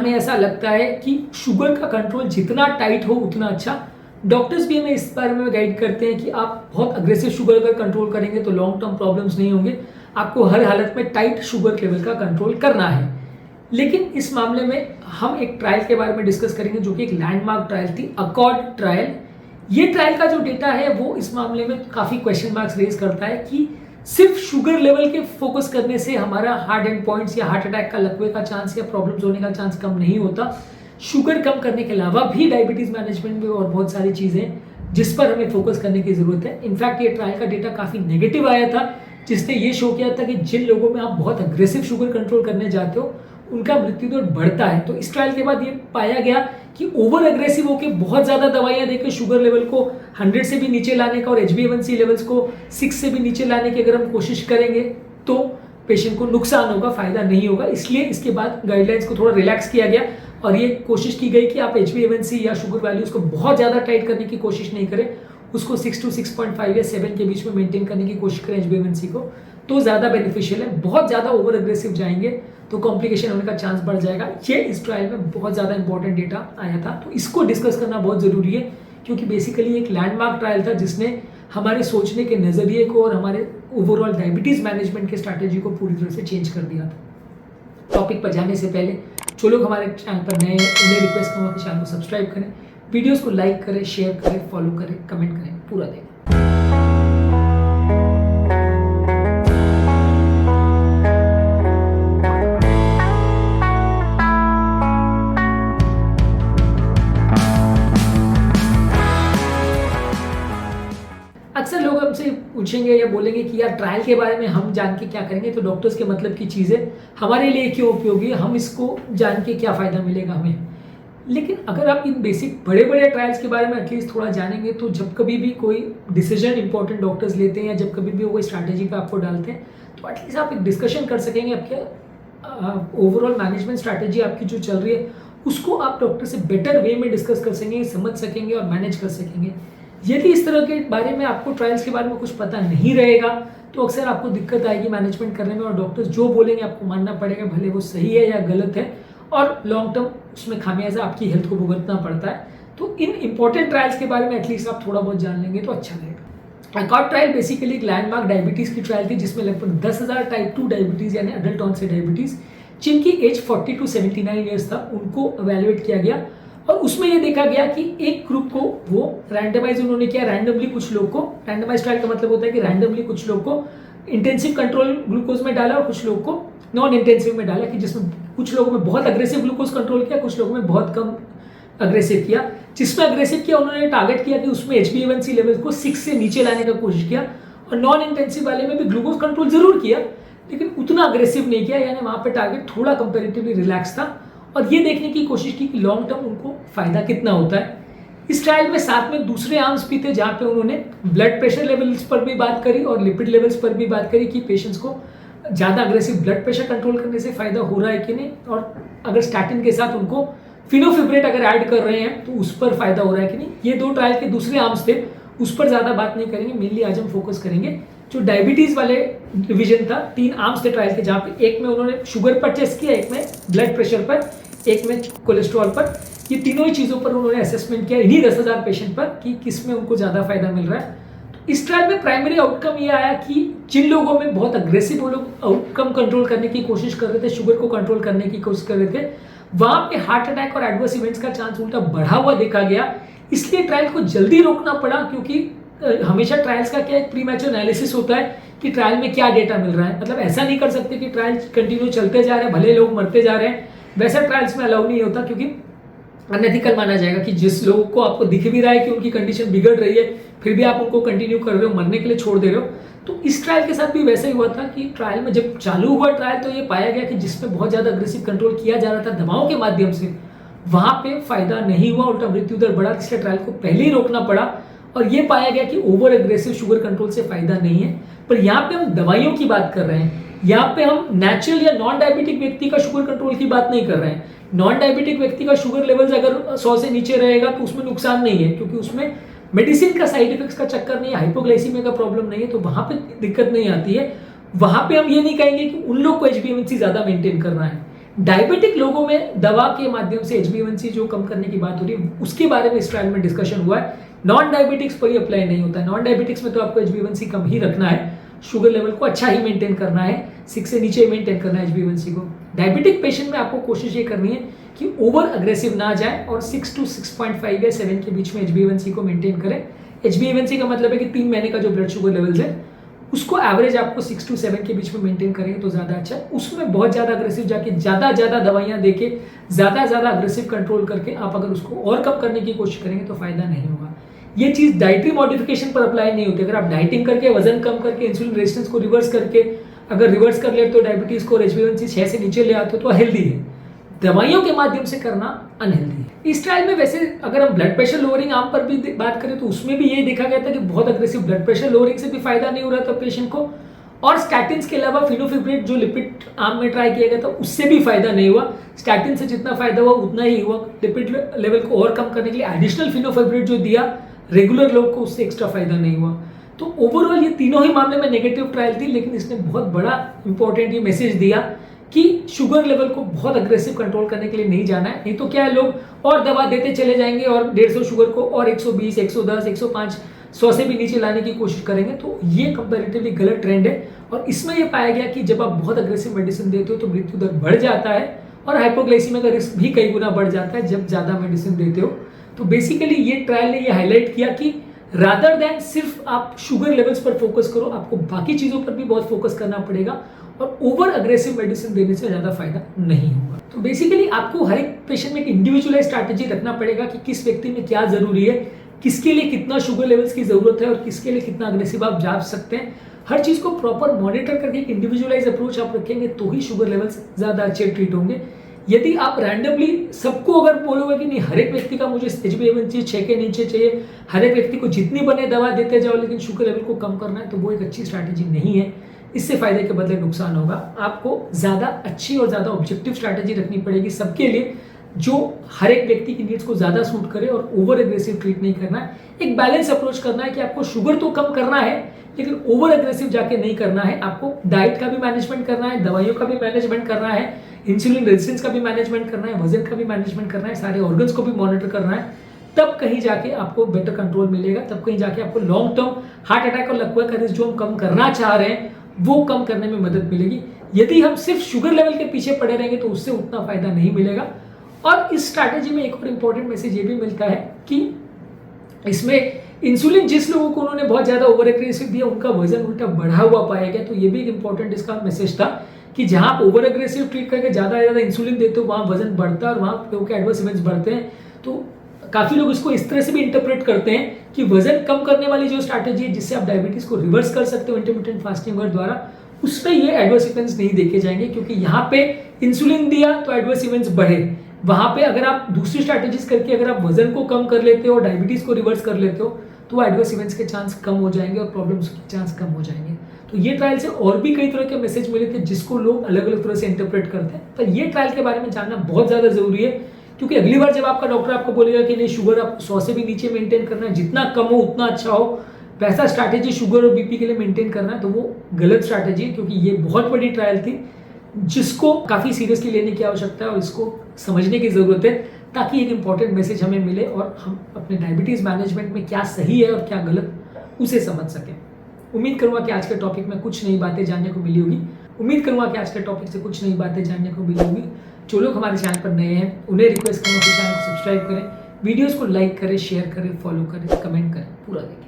हमें ऐसा लगता है कि शुगर का कंट्रोल जितना टाइट हो उतना अच्छा। डॉक्टर्स भी हमें इस बारे में गाइड करते हैं कि आप बहुत अग्रेसिव शुगर अगर कंट्रोल करेंगे तो लॉन्ग टर्म प्रॉब्लम्स नहीं होंगे, आपको हर हालत में टाइट शुगर लेवल का कंट्रोल करना है। लेकिन इस मामले में हम एक ट्रायल के बारे में डिस्कस करेंगे जो कि एक लैंडमार्क ट्रायल थी, अकॉर्ड ट्रायल। ये ट्रायल का जो डेटा है वो इस मामले में काफ़ी क्वेश्चन मार्क्स रेज करता है कि सिर्फ शुगर लेवल के फोकस करने से हमारा हार्ट एंड पॉइंट्स या हार्ट अटैक का लगने का चांस या प्रॉब्लम्स होने का चांस कम नहीं होता। शुगर कम करने के अलावा भी डायबिटीज मैनेजमेंट में और बहुत सारी चीज़ें जिस पर हमें फोकस करने की जरूरत है। इनफैक्ट ये ट्रायल का डेटा काफ़ी नेगेटिव आया था, जिसने ये शो किया था कि जिन लोगों में आप बहुत अग्रेसिव शुगर कंट्रोल करने जाते हो उनका मृत्यु दर बढ़ता है। तो इस ट्रायल के बाद ये पाया गया कि ओवर अग्रेसिव होकर बहुत ज़्यादा दवाइयाँ देकर शुगर लेवल को 100 से भी नीचे लाने का और HbA1c लेवल्स को 6 से भी नीचे लाने की अगर हम कोशिश करेंगे तो पेशेंट को नुकसान होगा, फायदा नहीं होगा। इसलिए इसके बाद गाइडलाइंस को थोड़ा रिलैक्स किया गया और ये कोशिश की गई कि आप HbA1c या शुगर वैल्यूज को बहुत ज़्यादा टाइट करने की कोशिश नहीं करें, उसको 6 to 6.5 या 7 के बीच में मेंटेन करने की कोशिश करें HbA1c को, तो ज़्यादा बेनिफिशियल है। बहुत ज़्यादा ओवर अग्रेसिव जाएंगे तो कॉम्प्लिकेशन होने का चांस बढ़ जाएगा। ये इस ट्रायल में बहुत ज़्यादा इंपॉर्टेंट डेटा आया था, तो इसको डिस्कस करना बहुत ज़रूरी है क्योंकि बेसिकली एक लैंडमार्क ट्रायल था जिसने हमारे सोचने के नज़रिए को और हमारे ओवरऑल डायबिटीज़ मैनेजमेंट के स्ट्रैटेजी को पूरी तरह से चेंज कर दिया था। टॉपिक पर जाने से पहले जो लोग हमारे चैनल पर नए हैं उन्हें रिक्वेस्ट करूँगा कि चैनल को सब्सक्राइब करें, वीडियोज़ को लाइक करें, शेयर करें, फॉलो करें, कमेंट करें, पूरा देखें। अक्सर लोग हमसे पूछेंगे या बोलेंगे कि यार ट्रायल के बारे में हम जान के क्या करेंगे, तो डॉक्टर्स के मतलब की चीज़ें हमारे लिए क्यों उपयोगी है, हम इसको जान के क्या फ़ायदा मिलेगा हमें। लेकिन अगर आप इन बेसिक बड़े बड़े ट्रायल्स के बारे में एटलीस्ट थोड़ा जानेंगे तो जब कभी भी कोई डिसीजन इंपॉर्टेंट डॉक्टर्स लेते हैं या जब कभी भी वो कोई स्ट्रैटेजी पे आपको डालते हैं तो एटलीस्ट आप एक डिस्कशन कर सकेंगे। आपके ओवरऑल मैनेजमेंट स्ट्रैटेजी आपकी जो चल रही है उसको आप डॉक्टर से बेटर वे में डिस्कस कर सकेंगे, समझ सकेंगे और मैनेज कर सकेंगे। यदि इस तरह के बारे में आपको ट्रायल्स के बारे में कुछ पता नहीं रहेगा तो अक्सर आपको दिक्कत आएगी मैनेजमेंट करने में और डॉक्टर्स जो बोलेंगे आपको मानना पड़ेगा, भले वो सही है या गलत है, और लॉन्ग टर्म उसमें खामियाजा आपकी हेल्थ को भुगतना पड़ता है। तो इन इंपॉर्टेंट ट्रायल्स के बारे में एटलीस्ट आप थोड़ा बहुत जान लेंगे तो अच्छा रहेगा। अकॉर्ड ट्रायल बेसिकली एक लैंडमार्क डायबिटीज़ की ट्रायल थी जिसमें लगभग 10,000 टाइप 2 डायबिटीज़ यानी अडल्ट ऑनसेट डायबिटीज़ जिनकी एज 40 to 79 ईयर्स था उनको एवेलुएट किया गया और उसमें ये देखा गया कि एक ग्रुप को वो रैंडमाइज उन्होंने किया, रैंडमली कुछ लोग को, रैंडमाइज ट्रायल का मतलब होता है कि रैंडमली कुछ लोग को इंटेंसिव कंट्रोल ग्लूकोज में डाला और कुछ लोग को नॉन इंटेंसिव में डाला, कि जिसमें कुछ लोगों में बहुत अग्रेसिव ग्लूकोज कंट्रोल किया, कुछ लोगों में बहुत कम अग्रेसिव किया। जिसमें अग्रेसिव किया उन्होंने टारगेट किया कि उसमें HbA1c लेवल को 6 से नीचे लाने का कोशिश किया और नॉन इंटेंसिव वाले में भी ग्लूकोज कंट्रोल जरूर किया लेकिन उतना अग्रेसिव नहीं किया, यानी वहाँ पे टारगेट थोड़ा कंपेरेटिवली रिलैक्स था और ये देखने की कोशिश की कि लॉन्ग टर्म उनको फायदा कितना होता है। इस ट्रायल में साथ में दूसरे आर्म्स भी थे जहाँ पे उन्होंने ब्लड प्रेशर लेवल्स पर भी बात करी और लिपिड लेवल्स पर भी बात करी कि पेशेंट्स को ज़्यादा अग्रेसिव ब्लड प्रेशर कंट्रोल करने से फायदा हो रहा है कि नहीं, और अगर स्टैटिन के साथ उनको फिनोफिब्रेट अगर ऐड कर रहे हैं तो उस पर फायदा हो रहा है कि नहीं। ये दो ट्रायल के दूसरे आर्म्स थे, उस पर ज़्यादा बात नहीं करेंगे, मेनली आज हम फोकस करेंगे जो डायबिटीज़ वाले डिवीजन था। 3 आर्म्स थे ट्रायल के जहाँ पे एक में उन्होंने शुगर पर टेस्ट किया, एक में ब्लड प्रेशर पर, एक में कोलेस्ट्रॉल पर। ये तीनों ही चीज़ों पर उन्होंने असेसमेंट किया इन्हीं 10,000 पेशेंट पर कि किस में उनको ज़्यादा फायदा मिल रहा है। तो इस ट्रायल में प्राइमरी आउटकम ये आया कि जिन लोगों में बहुत अग्रेसिव वो लोग आउटकम कंट्रोल करने की कोशिश कर रहे थे, शुगर को कंट्रोल करने की कोशिश कर रहे थे, वहाँ पे हार्ट अटैक और एडवर्स इवेंट्स का चांस उल्टा बढ़ा हुआ देखा गया। इसलिए ट्रायल को जल्दी रोकना पड़ा क्योंकि हमेशा ट्रायल्स का क्या एक प्रीमैच्योर एनालिसिस होता है कि ट्रायल में क्या डेटा मिल रहा है। मतलब ऐसा नहीं कर सकते कि ट्रायल कंटिन्यू चलते जा रहे हैं भले लोग मरते जा रहे हैं, वैसा ट्रायल्स में अलाउ नहीं होता क्योंकि अनएथिकल माना जाएगा कि जिस लोगों को आपको दिख भी रहा है कि उनकी कंडीशन बिगड़ रही है फिर भी आप उनको कंटिन्यू कर रहे हो, मरने के लिए छोड़ दे रहे हो। तो इस ट्रायल के साथ भी वैसा ही हुआ था कि ट्रायल में जब चालू हुआ ट्रायल तो ये पाया गया कि जिसमें बहुत ज़्यादा अग्रेसिव कंट्रोल किया जा रहा था दवाओं के माध्यम से, वहाँ पे फायदा नहीं हुआ, उल्टा मृत्यु दर बढ़ा। इसलिए ट्रायल को पहले ही रोकना पड़ा और ये पाया गया कि ओवर एग्रेसिव शुगर कंट्रोल से फायदा नहीं है। पर यहाँ पे हम दवाइयों की बात कर रहे हैं, यहाँ पे हम नेचुरल या नॉन डायबिटिक व्यक्ति का शुगर कंट्रोल की बात नहीं कर रहे हैं। नॉन डायबिटिक व्यक्ति का शुगर लेवल्स अगर 100 से नीचे रहेगा तो उसमें नुकसान नहीं है क्योंकि उसमें मेडिसिन का साइड इफेक्ट्स का चक्कर नहीं है, हाइपोग्लाइसीमिया का प्रॉब्लम नहीं है, तो वहाँ पे दिक्कत नहीं आती है। वहाँ पे हम ये नहीं कहेंगे कि उन लोग को HbA1c ज़्यादा मेंटेन करना है। डायबिटिक लोगों में दवा के माध्यम से HbA1c जो कम करने की बात हो रही है उसके बारे में इस ट्रायल में डिस्कशन हुआ है। नॉन डायबिटिक्स पर ही अप्लाई नहीं होता है। नॉन डायबिटिक्स में तो आपको HbA1c कम ही रखना है, शुगर लेवल को अच्छा ही मेंटेन करना है, 6 से नीचे मेंटेन करना है HbA1c को। डायबिटिक पेशेंट में आपको कोशिश ये करनी है कि ओवर अग्रेसिव ना जाए और 6 to 6.5 या 7 के बीच में HbA1c को मेंटेन करें। HbA1c का मतलब है कि 3 महीने का जो ब्लड शुगर लेवल्स है उसको एवरेज आपको 6 to 7 के बीच में मेंटेन करेंगे तो ज़्यादा अच्छा है। उसमें बहुत ज़्यादा अग्रेसिव जाके ज़्यादा दवाइयाँ देके ज़्यादा अग्रेसिव कंट्रोल करके आप अगर उसको और कम करने की कोशिश करेंगे तो फायदा नहीं होगा। ये चीज़ डाइटरी मॉडिफिकेशन पर अप्लाई नहीं होती। अगर आप डाइटिंग करके वजन कम करके इंसुलिन रेजिस्टेंस को रिवर्स करके अगर रिवर्स कर ले तो डायबिटीज़ को HbA1c 6 से नीचे ले आते हो तो हेल्दी है। दवाइयों के माध्यम से करना अनहेल्दी है। इस ट्रायल में वैसे अगर हम ब्लड प्रेशर लोअरिंग आर्म पर भी बात करें तो उसमें भी ये देखा गया था कि बहुत अग्रेसिव ब्लड प्रेशर लोअरिंग से भी फायदा नहीं हो रहा था पेशेंट को, और स्टैटिन्स के अलावा फिनोफिब्रेट जो लिपिड आर्म में ट्राई किया गया था उससे भी फायदा नहीं हुआ। स्टैटिन से जितना फायदा हुआ उतना ही हुआ। लिपिड लेवल को और कम करने के लिए एडिशनल फिनोफिब्रेट जो दिया रेगुलर लोग को उससे एक्स्ट्रा फायदा नहीं हुआ। तो ओवरऑल ये तीनों ही मामले में नेगेटिव ट्रायल थी, लेकिन इसने बहुत बड़ा इंपॉर्टेंट ये मैसेज दिया कि शुगर लेवल को बहुत अग्रेसिव कंट्रोल करने के लिए नहीं जाना है। नहीं तो क्या है, लोग और दवा देते चले जाएंगे और 150 शुगर को और 120, 110, 105, 100 से भी नीचे लाने की कोशिश करेंगे। तो ये कंपैरेटिवली गलत ट्रेंड है। और इसमें यह पाया गया कि जब आप बहुत अग्रेसिव मेडिसिन देते हो तो मृत्यु दर बढ़ जाता है और हाइपोग्लाइसीमिया का रिस्क भी कई गुना बढ़ जाता है जब ज़्यादा मेडिसिन देते हो। तो बेसिकली ये ट्रायल ने ये हाईलाइट किया कि रादर देन सिर्फ आप शुगर लेवल्स पर फोकस करो, आपको बाकी चीज़ों पर भी बहुत फोकस करना पड़ेगा और ओवर अग्रेसिव मेडिसिन देने से ज़्यादा फायदा नहीं होगा। तो बेसिकली आपको हर एक पेशेंट में एक इंडिविजुअलाइज स्ट्रैटेजी रखना पड़ेगा कि किस व्यक्ति में क्या जरूरी है, किसके लिए कितना शुगर लेवल्स की जरूरत है और किसके लिए कितना अग्रेसिव आप जा सकते हैं। हर चीज़ को प्रॉपर मॉनिटर करके एक इंडिविजुअलाइज अप्रोच आप रखेंगे तो ही शुगर लेवल्स ज़्यादा अच्छे ट्रीट होंगे। यदि आप रैंडमली सबको अगर बोलोगे कि नहीं हर एक व्यक्ति का मुझे HbA1c 6 के नीचे चाहिए, हर एक व्यक्ति को जितनी बने दवा देते जाओ लेकिन शुगर लेवल को कम करना है, तो वो एक अच्छी स्ट्रैटेजी नहीं है। इससे फायदे के बदले नुकसान होगा। आपको ज़्यादा अच्छी और ज़्यादा ऑब्जेक्टिव स्ट्रैटेजी रखनी पड़ेगी सबके लिए, जो हर एक व्यक्ति की नीड्स को ज़्यादा सूट करे और ओवर एग्रेसिव ट्रीट नहीं करना है। एक बैलेंस अप्रोच करना है कि आपको शुगर तो कम करना है लेकिन ओवर एग्रेसिव जाके नहीं करना है। आपको डाइट का भी मैनेजमेंट करना है, दवाइयों का भी मैनेजमेंट करना है, इंसुलिन रेजिस्टेंस का भी मैनेजमेंट करना है, वजन का भी मैनेजमेंट करना है, सारे ऑर्गन्स को भी मॉनिटर करना है। तब कहीं जाके आपको बेटर कंट्रोल मिलेगा, तब कहीं जाके आपको लॉन्ग टर्म हार्ट अटैक और लकवा का रिस्क जो हम कम करना चाह रहे हैं वो कम करने में मदद मिलेगी। यदि हम सिर्फ शुगर लेवल के पीछे पड़े रहेंगे तो उससे उतना फायदा नहीं मिलेगा। और इस स्ट्रैटेजी में एक और इंपॉर्टेंट मैसेज ये भी मिलता है कि इसमें इंसुलिन जिस लोगों को उन्होंने बहुत ज्यादा ओवर एग्रेसिव दिया उनका वजन उल्टा बढ़ा हुआ पाया गया। तो ये भी एक इंपॉर्टेंट इसका मैसेज था कि जहां आप ओवर एग्रेसिव ट्रीट करके ज्यादा इंसुलिन देते हो वहां वजन बढ़ता है और वहां लोगों के एडवर्स इवेंट्स बढ़ते हैं। तो काफी लोग इसको इस तरह से भी इंटरप्रेट करते हैं कि वजन कम करने वाली जो स्ट्रैटेजी है जिससे आप डायबिटीज को रिवर्स कर सकते हो इंटरमिटेंट फास्टिंग द्वारा, उसमें ये एडवर्स इवेंट्स नहीं देखे जाएंगे क्योंकि यहाँ पे इंसुलिन दिया तो एडवर्स इवेंट्स बढ़े। वहां पे अगर आप दूसरी स्ट्रैटेजीज करके अगर आप वजन को कम कर लेते हो और डायबिटीज को रिवर्स कर लेते हो तो एडवर्स इवेंट्स के चांस कम हो जाएंगे और प्रॉब्लम्स के चांस कम हो जाएंगे। तो ये ट्रायल से और भी कई तरह के मैसेज मिले थे जिसको लोग अलग अलग तरह से इंटरप्रेट करते हैं। पर ये ट्रायल के बारे में जानना बहुत ज्यादा जरूरी है क्योंकि अगली बार जब आपका डॉक्टर आपको बोलेगा कि नहीं शुगर आप 100 से भी नीचे मेंटेन करना है, जितना कम हो उतना अच्छा हो, वैसा स्ट्रैटेजी शुगर और बीपी के लिए मेंटेन करना है, तो वो गलत स्ट्रैटेजी है क्योंकि ये बहुत बड़ी ट्रायल थी जिसको काफी सीरियसली लेने की आवश्यकता है और इसको समझने की जरूरत है ताकि एक इंपॉर्टेंट मैसेज हमें मिले और हम अपने डायबिटीज मैनेजमेंट में क्या सही है और क्या गलत उसे समझ सकें। उम्मीद करूंगा कि आज के टॉपिक में कुछ नई बातें जानने को मिली होगी। उम्मीद करूंगा कि आज के टॉपिक से कुछ नई बातें जानने को मिली होगी। जो लोग हमारे चैनल पर नए हैं उन्हें रिक्वेस्ट करूंगा कि चैनल को सब्सक्राइब करें, वीडियोस को लाइक करें, शेयर करें, फॉलो करें, कमेंट करें, पूरा देखें।